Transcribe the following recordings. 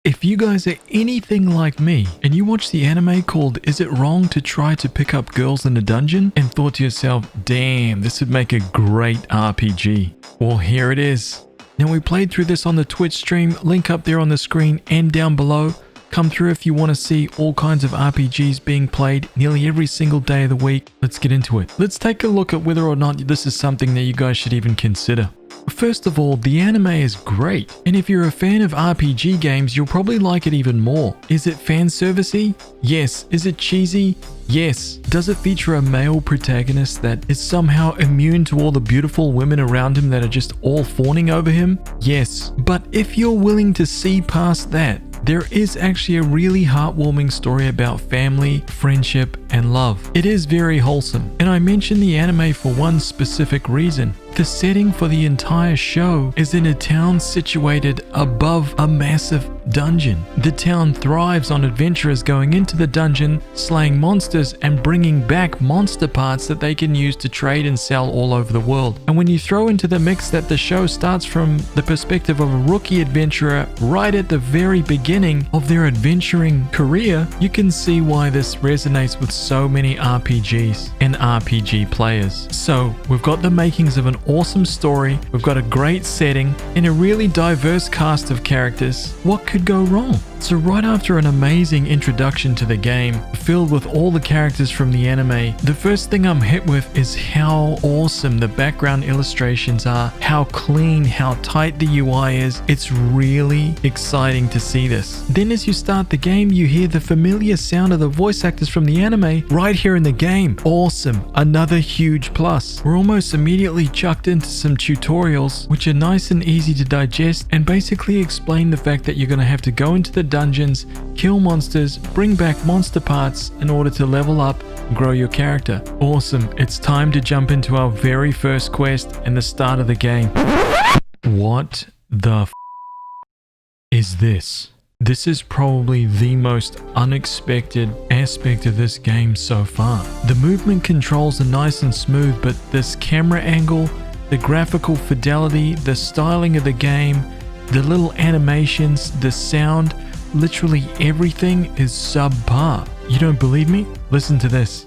If you guys are anything like me and you watch the anime called Is It Wrong to Try to Pick Up Girls in a Dungeon and thought to yourself, damn, this would make a great RPG. Well, here it is. Now, we played through this on the Twitch stream, link up there on the screen and down below. Come through if you want to see all kinds of RPGs being played nearly every single day of the week. Let's get into it. Let's take a look at whether or not this is something that you guys should even consider. First of all, the anime is great, and if you're a fan of RPG games, you'll probably like it even more. Is it fan servicey? Yes. Is it cheesy? Yes. Does it feature a male protagonist that is somehow immune to all the beautiful women around him that are just all fawning over him? Yes. But if you're willing to see past that, there is actually a really heartwarming story about family, friendship, and love. It is very wholesome, and I mention the anime for one specific reason. The setting for the entire show is in a town situated above a massive dungeon. The town thrives on adventurers going into the dungeon, slaying monsters, and bringing back monster parts that they can use to trade and sell all over the world. And when you throw into the mix that the show starts from the perspective of a rookie adventurer right at the very beginning of their adventuring career, you can see why this resonates with so many RPGs and RPG players. So, we've got the makings of an awesome story, we've got a great setting, and a really diverse cast of characters. What could go wrong? So right after an amazing introduction to the game, filled with all the characters from the anime, the first thing I'm hit with is how awesome the background illustrations are, how clean, how tight the UI is. It's really exciting to see this. Then as you start the game, you hear the familiar sound of the voice actors from the anime right here in the game. Awesome. Another huge plus. We're almost immediately chucked into some tutorials, which are nice and easy to digest and basically explain the fact that you're going to have to go into the dungeons, kill monsters, bring back monster parts in order to level up and grow your character. Awesome. It's time to jump into our very first quest and the start of the game. What the is this? This is probably the most unexpected aspect of this game so far. The movement controls are nice and smooth, but this camera angle, the graphical fidelity, the styling of the game, the little animations, the sound, literally everything is subpar. You don't believe me? Listen to this.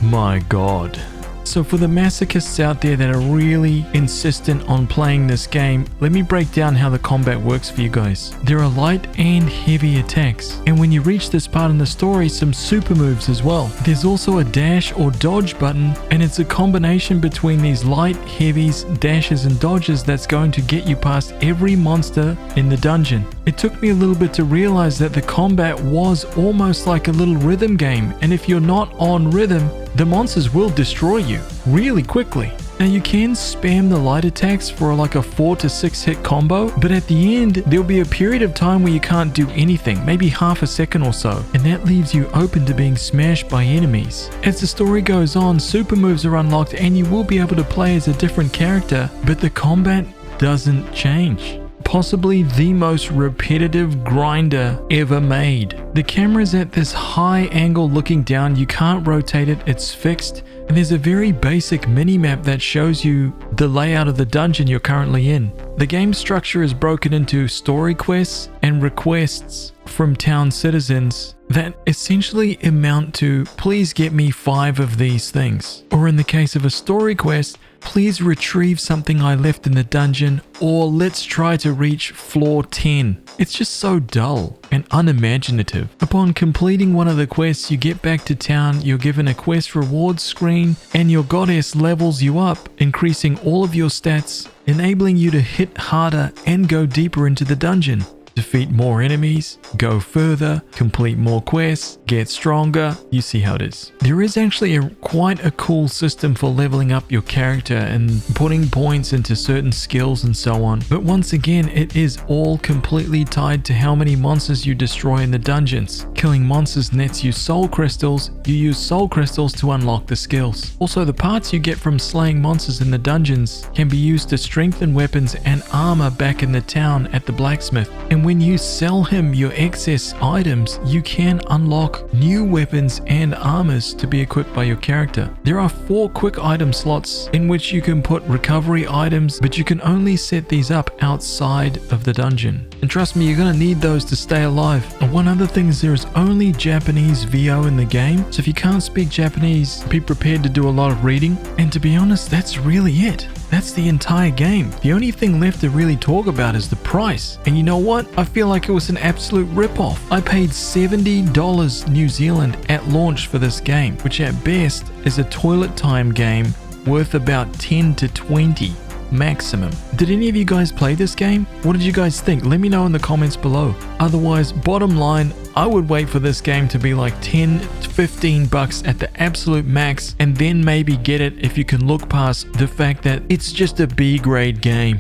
My God. So for the masochists out there that are really insistent on playing this game, let me break down how the combat works for you guys. There are light and heavy attacks, and when you reach this part in the story, some super moves as well. There's also a dash or dodge button, and it's a combination between these light, heavies, dashes, and dodges that's going to get you past every monster in the dungeon. It took me a little bit to realize that the combat was almost like a little rhythm game, and if you're not on rhythm, the monsters will destroy you really quickly. Now you can spam the light attacks for like a 4 to 6 hit combo, but at the end there'll be a period of time where you can't do anything, maybe half a second or so, and that leaves you open to being smashed by enemies. As the story goes on, super moves are unlocked and you will be able to play as a different character, but the combat doesn't change. Possibly the most repetitive grinder ever made. The camera's at this high angle looking down, you can't rotate it, it's fixed, and there's a very basic mini-map that shows you the layout of the dungeon you're currently in. The game structure is broken into story quests and requests from town citizens that essentially amount to, please get me 5 of these things. Or in the case of a story quest, please retrieve something I left in the dungeon, or let's try to reach floor 10. It's just so dull and unimaginative. Upon completing one of the quests, you get back to town, you're given a quest rewards screen, and your goddess levels you up, increasing all of your stats, enabling you to hit harder and go deeper into the dungeon. Defeat more enemies, go further, complete more quests, get stronger. You see how it is. There is actually quite a cool system for leveling up your character and putting points into certain skills and so on. But once again, it is all completely tied to how many monsters you destroy in the dungeons. Killing monsters nets you soul crystals. You use soul crystals to unlock the skills. Also, the parts you get from slaying monsters in the dungeons can be used to strengthen weapons and armor back in the town at the blacksmith. And when you sell him your excess items, you can unlock new weapons and armors to be equipped by your character. There are 4 quick item slots in which you can put recovery items, but you can only set these up outside of the dungeon. And trust me, you're gonna need those to stay alive. And one other thing is there is only Japanese VO in the game, so if you can't speak Japanese, be prepared to do a lot of reading. And to be honest, that's really it. That's the entire game. The only thing left to really talk about is the price. And you know what? I feel like it was an absolute ripoff. I paid $70 New Zealand at launch for this game, which at best is a toilet time game worth about 10 to 20 maximum. Did any of you guys play this game? What did you guys think? Let me know in the comments below. Otherwise, bottom line, I would wait for this game to be like 10 to 15 bucks at the absolute max, and then maybe get it if you can look past the fact that it's just a B grade game.